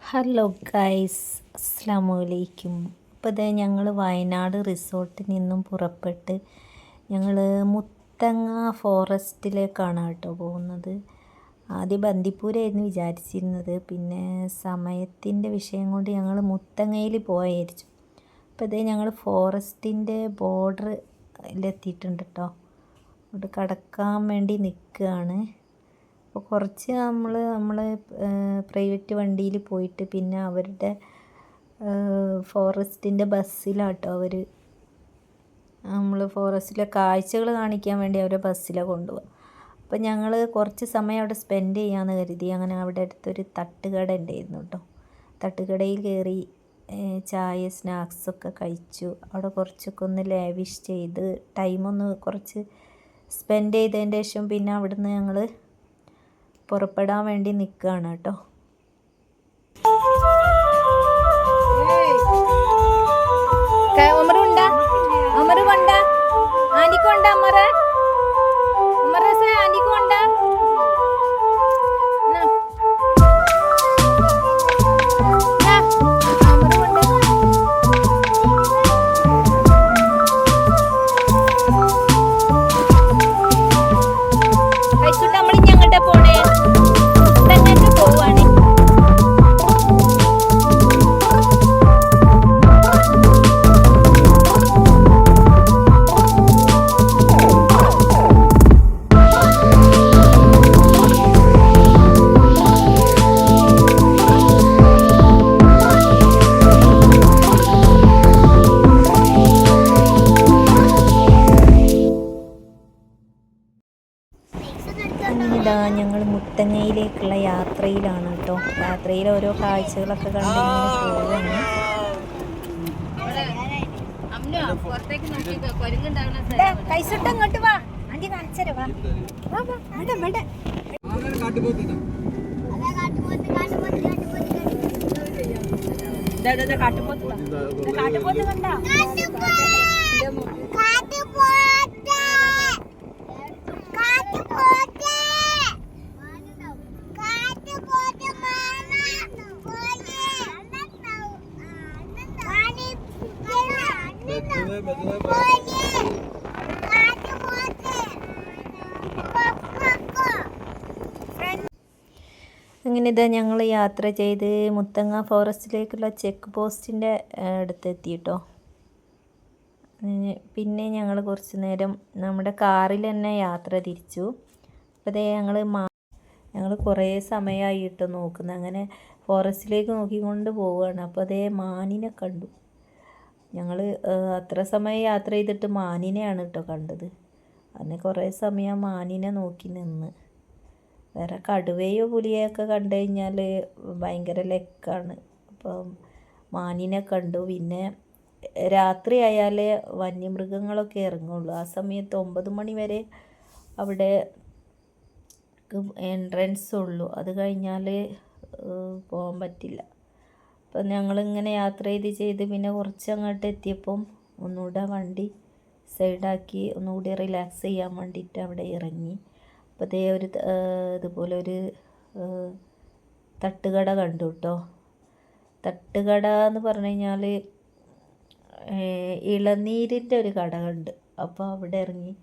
Hello guys, അസ്സലാമു അലൈക്കും. അപ്പോൾ ഇതേ ഞങ്ങൾ വയനാട് റിസോർട്ടിൽ നിന്നും പുറപ്പെട്ട് ഞങ്ങൾ മുത്തങ്ങ ഫോറസ്റ്റിലേക്കാണ് കേട്ടോ പോകുന്നത്. ആദ്യം ബന്ദിപ്പൂരായിരുന്നു വിചാരിച്ചിരുന്നത്, പിന്നെ സമയത്തിൻ്റെ വിഷയം കൊണ്ട് ഞങ്ങൾ മുത്തങ്ങയിൽ പോയായിരിച്ചു. അപ്പോൾ ഇതേ ഞങ്ങൾ ഫോറസ്റ്റിൻ്റെ ബോർഡറിലെത്തിയിട്ടുണ്ട് കേട്ടോ. അവിടെ കടക്കാൻ വേണ്ടി നിൽക്കുകയാണ്. അപ്പോൾ കുറച്ച് നമ്മൾ പ്രൈവറ്റ് വണ്ടിയിൽ പോയിട്ട് പിന്നെ അവരുടെ ഫോറസ്റ്റിൻ്റെ ബസ്സിലാട്ടോ നമ്മൾ ഫോറസ്റ്റിലെ കാഴ്ചകൾ കാണിക്കാൻ വേണ്ടി അവരെ ബസ്സിലാണ് കൊണ്ടുപോകുക. അപ്പോൾ ഞങ്ങൾ കുറച്ച് സമയം അവിടെ സ്പെൻഡ് ചെയ്യാമെന്ന് കരുതി. അങ്ങനെ അവിടെ അടുത്തൊരു തട്ടുകട ഉണ്ടായിരുന്നു കേട്ടോ. തട്ടുകടയിൽ കയറി ചായ സ്നാക്സൊക്കെ കഴിച്ചു. അവിടെ കുറച്ചൊക്കെ ഒന്ന് ലാവിഷ് ചെയ്ത് ടൈമൊന്ന് കുറച്ച് സ്പെൻഡ് ചെയ്തതിൻ്റെ ശേഷം പിന്നെ അവിടുന്ന് ഞങ്ങൾ പുറപ്പെടാൻ വേണ്ടി നിൽക്കുകയാണ് കേട്ടോ. ഇതാ ഞങ്ങൾ മുത്തങ്ങയിലേക്കുള്ള യാത്രയിലാണ് കേട്ടോ. യാത്രയിൽ ഓരോ കാഴ്ചകളൊക്കെ കണ്ട് ഇങ്ങനെ പോവുകയാണ്. വാ ആന്റി കാണിച്ചരോ. കാട്ടുപോത്ത് കണ്ട അങ്ങനെ ഇതാ ഞങ്ങൾ യാത്ര ചെയ്ത് മുത്തങ്ങ ഫോറസ്റ്റിലേക്കുള്ള ചെക്ക് പോസ്റ്റിൻ്റെ അടുത്തെത്തി കേട്ടോ. പിന്നെ ഞങ്ങൾ കുറച്ച് നേരം നമ്മുടെ കാറിൽ തന്നെ യാത്ര തിരിച്ചു. അപ്പോൾ അതേ ഞങ്ങൾ കുറേ സമയമായിട്ട് നോക്കുന്നത്, അങ്ങനെ ഫോറസ്റ്റിലേക്ക് നോക്കിക്കൊണ്ട് പോവുകയാണ്. അപ്പോൾ അതേ മാനിനെ കണ്ടു. ഞങ്ങൾ അത്ര സമയം യാത്ര ചെയ്തിട്ട് മാനിനെയാണ് കേട്ടോ കണ്ടത്. അന്ന് കുറേ സമയം മാനിനെ നോക്കി നിന്ന്. വേറെ കടുവയോ പുലിയൊക്കെ കണ്ടു കഴിഞ്ഞാൽ ഭയങ്കര ലെക്കാണ്. അപ്പം മാനിനെ കണ്ടു. പിന്നെ രാത്രി ആയാലേ വന്യമൃഗങ്ങളൊക്കെ ഇറങ്ങുള്ളൂ. ആ സമയത്ത് 9 മണി വരെ അവിടെ എൻട്രൻസ് ഉള്ളൂ. അത് കഴിഞ്ഞാൽ പോകാൻ പറ്റില്ല. അപ്പം ഞങ്ങളിങ്ങനെ യാത്ര ചെയ്ത് പിന്നെ കുറച്ച് അങ്ങോട്ട് എത്തിയപ്പം ഒന്നുകൂടെ വണ്ടി സൈഡാക്കി ഒന്നുകൂടി റിലാക്സ് ചെയ്യാൻ വേണ്ടിയിട്ട് അവിടെ ഇറങ്ങി. അപ്പോൾ അതേ ഇതുപോലെ ഒരു തട്ടുകട കണ്ടു കേട്ടോ. തട്ടുകട എന്ന് പറഞ്ഞു കഴിഞ്ഞാൽ ഇളനീരിൻ്റെ ഒരു കട കണ്ട്. അപ്പോൾ അവിടെ ഇറങ്ങി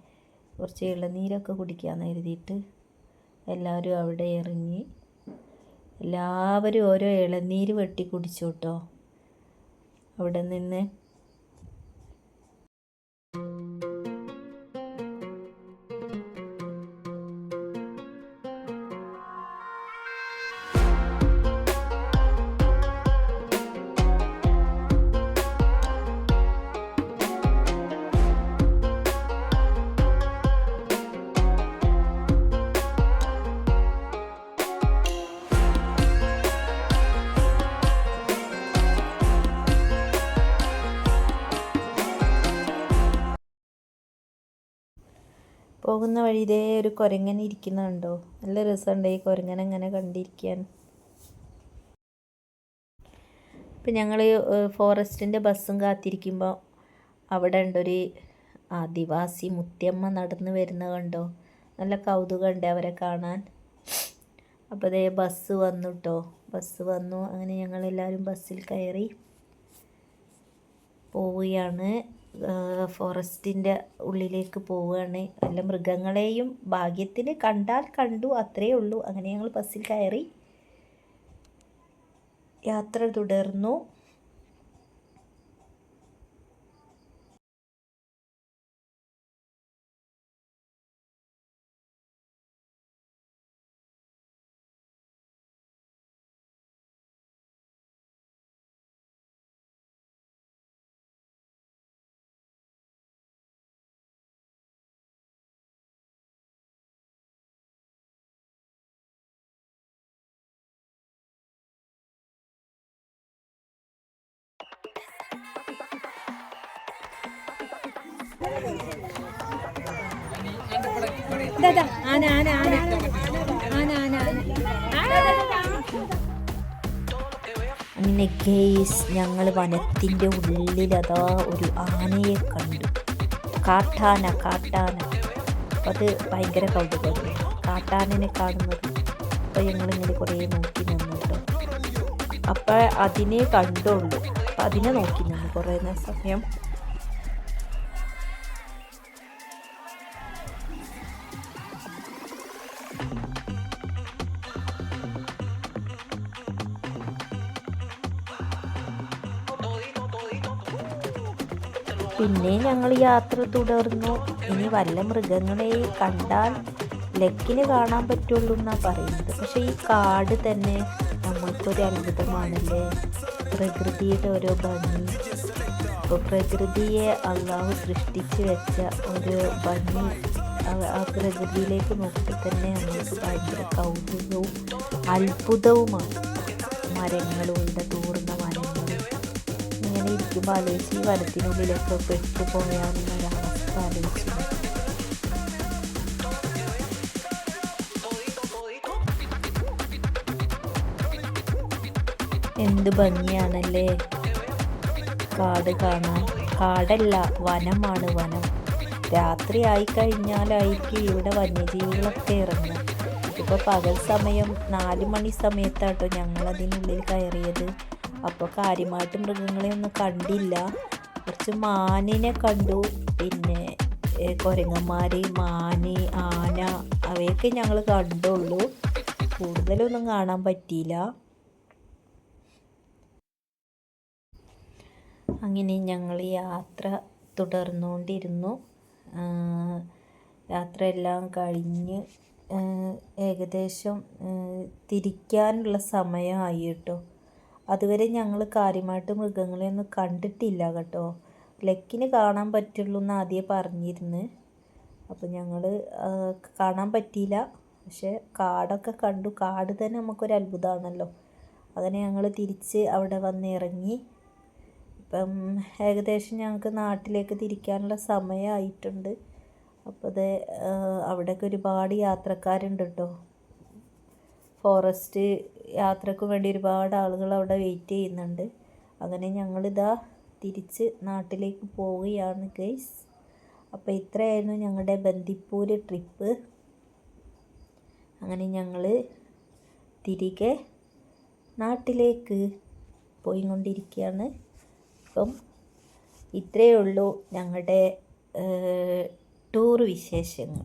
കുറച്ച് ഇളനീരൊക്കെ കുടിക്കാമെന്ന് കരുതിയിട്ട് എല്ലാവരും അവിടെ ഇറങ്ങി. എല്ലാവരും ഓരോ ഇളനീര് വെട്ടി കുടിച്ചു കേട്ടോ അവിടെ നിന്ന്. പോകുന്ന വഴി ഇതേ ഒരു കുരങ്ങൻ ഇരിക്കുന്നുണ്ടോ, നല്ല രസമുണ്ട് ഈ കുരങ്ങൻ അങ്ങനെ കണ്ടിരിക്കാൻ. ഇപ്പം ഞങ്ങൾ ഫോറസ്റ്റിൻ്റെ ബസ്സും കാത്തിരിക്കുമ്പോൾ അവിടെ ഉണ്ടൊരു ആദിവാസി മുത്തിയമ്മ നടന്ന് വരുന്നത് കണ്ടോ. നല്ല കൗതുകമുണ്ട് അവരെ കാണാൻ. അപ്പോൾ അതേ ബസ് വന്നു കേട്ടോ. ബസ് വന്നു. അങ്ങനെ ഞങ്ങളെല്ലാവരും ബസ്സിൽ കയറി പോവുകയാണ്. ഫോറസ്റ്റിൻ്റെ ഉള്ളിലേക്ക് പോവുകയാണ്. വല്ല മൃഗങ്ങളെയും ഭാഗ്യത്തിന് കണ്ടാൽ കണ്ടു, അത്രയേ ഉള്ളൂ. അങ്ങനെ ഞങ്ങൾ ബസ്സിൽ കയറി യാത്ര തുടർന്നു. അങ്ങനെ ഗെയ്സ്, ഞങ്ങൾ വനത്തിൻ്റെ ഉള്ളിലതാ ഒരു ആനയെ കണ്ടു. കാട്ടാന. അത് ഭയങ്കര കൗതുകമാണ് കാട്ടാനനെ കാണുന്നത്. അപ്പോൾ ഞങ്ങളിങ്ങനെ കുറേ നോക്കി നിന്നു കേട്ടോ. അപ്പോൾ അതിനെ കണ്ടുള്ളൂ. അപ്പം അതിനെ നോക്കി നിന്നു കുറേ സമയം. പിന്നെ ഞങ്ങൾ യാത്ര തുടർന്നു. ഇനി വല്ല മൃഗങ്ങളെ കണ്ടാൽ ലക്കിന് കാണാൻ പറ്റുള്ളൂ എന്നാണ് പറയുന്നത്. പക്ഷേ ഈ കാട് തന്നെ നമ്മൾക്കൊരു അത്ഭുതമാണല്ലേ, പ്രകൃതിയുടെ ഓരോ ഭംഗി. ഇപ്പോൾ പ്രകൃതിയെ അള്ളാഹു സൃഷ്ടിച്ച് വെച്ച ഒരു ഭംഗി, ആ പ്രകൃതിയിലേക്ക് നോക്കി തന്നെ നമ്മൾക്ക് ഭയങ്കര കൗതുകവും അത്ഭുതവുമാണ്. മരങ്ങളും ഇടതൂർന്ന മരങ്ങളും ഇങ്ങനെ ഇരിക്കുമ്പോൾ ആലോചിച്ച് ഈ വനത്തിനുള്ളിലൊക്കെ പെട്ടുപോയാലുള്ളൊരവസ്ഥ ആലോചിച്ചു. എന്ത് ഭംഗിയാണല്ലേ കാട് കാണാൻ. കാടല്ല, വനമാണ്, വനം. രാത്രി ആയിക്കഴിഞ്ഞാലായിരിക്കും ഇവിടെ വന്യജീവികളൊക്കെ ഇറങ്ങുക. ഇതിപ്പോൾ പകൽ സമയം 4 മണി സമയത്താട്ടോ ഞങ്ങളതിനുള്ളിൽ കയറിയത്. അപ്പോൾ കാര്യമായിട്ട് മൃഗങ്ങളെയൊന്നും കണ്ടില്ല. കുറച്ച് മാനിനെ കണ്ടു, പിന്നെ കുരങ്ങന്മാർ, മാന്, ആന, അവയൊക്കെ ഞങ്ങൾ കണ്ടുള്ളൂ. കൂടുതലൊന്നും കാണാൻ പറ്റിയില്ല. അങ്ങനെ ഞങ്ങൾ യാത്ര തുടർന്നുകൊണ്ടിരുന്നു. യാത്രയെല്ലാം കഴിഞ്ഞ് ഏകദേശം തിരിക്കാനുള്ള സമയമായി കേട്ടോ. അതുവരെ ഞങ്ങൾ കാര്യമായിട്ട് മൃഗങ്ങളെയൊന്നും കണ്ടിട്ടില്ല കേട്ടോ. ലക്കിന് കാണാൻ പറ്റുള്ളൂ എന്ന് ആദ്യം പറഞ്ഞിരുന്നു. അപ്പോൾ ഞങ്ങൾ കാണാൻ പറ്റിയില്ല. പക്ഷെ കാടൊക്കെ കണ്ടു. കാട് തന്നെ നമുക്കൊരു അത്ഭുതമാണല്ലോ. അങ്ങനെ ഞങ്ങൾ തിരിച്ച് അവിടെ വന്ന് ഇറങ്ങി. ഇപ്പം ഏകദേശം ഞങ്ങൾക്ക് നാട്ടിലേക്ക് തിരിക്കാനുള്ള സമയമായിട്ടുണ്ട്. അപ്പോൾ അത് അവിടെയൊക്കെ ഒരുപാട് യാത്രക്കാരുണ്ട് കേട്ടോ. ഫോറസ്റ്റ് യാത്രയ്ക്ക് വേണ്ടി ഒരുപാട് ആളുകൾ അവിടെ വെയിറ്റ് ചെയ്യുന്നുണ്ട്. അങ്ങനെ ഞങ്ങളിതാ തിരിച്ച് നാട്ടിലേക്ക് പോവുകയാണ് ഗൈസ്. അപ്പോൾ ഇത്രയായിരുന്നു ഞങ്ങളുടെ ബന്ദിപ്പൂർ ട്രിപ്പ്. അങ്ങനെ ഞങ്ങൾ തിരികെ നാട്ടിലേക്ക് പോയിക്കൊണ്ടിരിക്കുകയാണ്. അപ്പം ഇത്രയേ ഉള്ളൂ ഞങ്ങളുടെ ടൂർ വിശേഷങ്ങൾ.